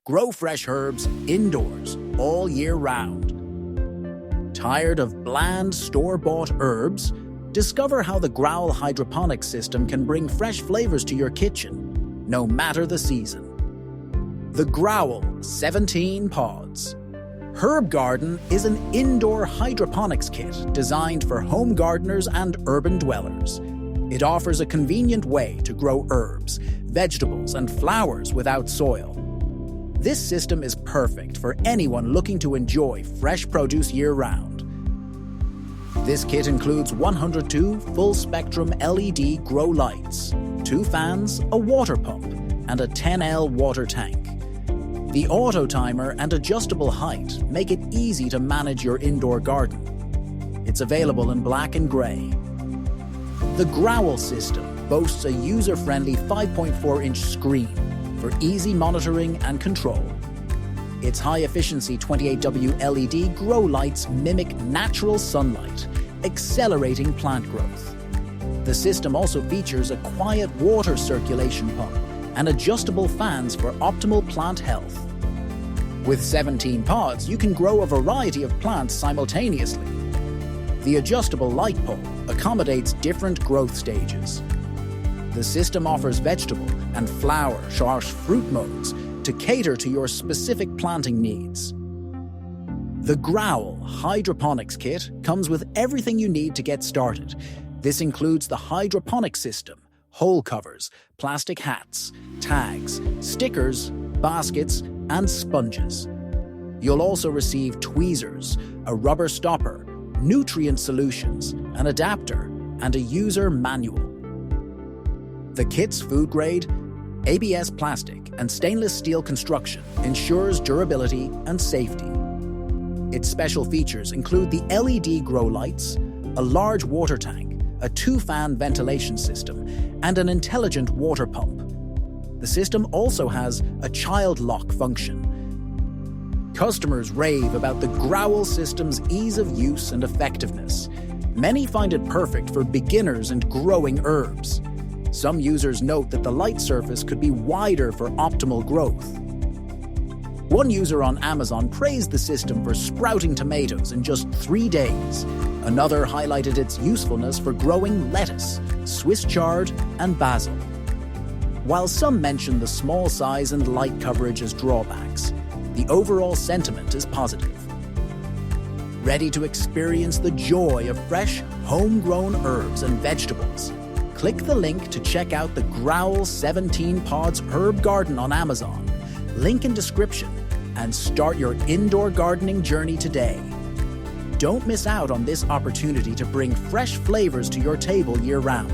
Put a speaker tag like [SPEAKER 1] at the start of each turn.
[SPEAKER 1] Grow fresh herbs indoors all year round. Tired of bland store-bought herbs? Discover how the Growell Hydroponics system can bring fresh flavors to your kitchen, no matter the season. The Growell 17 Pods. Herb Garden is an indoor hydroponics kit designed for home gardeners and urban dwellers. It offers a convenient way to grow herbs, vegetables, and flowers without soil. This system is perfect for anyone looking to enjoy fresh produce year-round. This kit includes 102 full-spectrum LED grow lights, 2 fans, a water pump, and a 10L water tank. The auto timer and adjustable height make it easy to manage your indoor garden. It's available in black and gray. The Growell system boasts a user-friendly 5.4-inch screen for easy monitoring and control. Its high-efficiency 28W LED grow lights mimic natural sunlight, accelerating plant growth. The system also features a quiet water circulation pump and adjustable fans for optimal plant health. With 17 pods, you can grow a variety of plants simultaneously. The adjustable light pole accommodates different growth stages. The system offers vegetable and flower/fruit modes to cater to your specific planting needs. The Growell Hydroponics Kit comes with everything you need to get started. This includes the hydroponic system, hole covers, plastic hats, tags, stickers, baskets, and sponges. You'll also receive tweezers, a rubber stopper, nutrient solutions, an adapter, and a user manual. The kit's food-grade, ABS plastic, and stainless steel construction ensures durability and safety. Its special features include the LED grow lights, a large water tank, a 2-fan ventilation system, and an intelligent water pump. The system also has a child lock function. Customers rave about the Growell system's ease of use and effectiveness. Many find it perfect for beginners and growing herbs. Some users note that the light surface could be wider for optimal growth. One user on Amazon praised the system for sprouting tomatoes in just 3 days. Another highlighted its usefulness for growing lettuce, Swiss chard, and basil. While some mention the small size and light coverage as drawbacks, the overall sentiment is positive. Ready to experience the joy of fresh, homegrown herbs and vegetables? Click the link to check out the Growell 17 Pods Herb Garden on Amazon. Link in description, and start your indoor gardening journey today. Don't miss out on this opportunity to bring fresh flavors to your table year-round.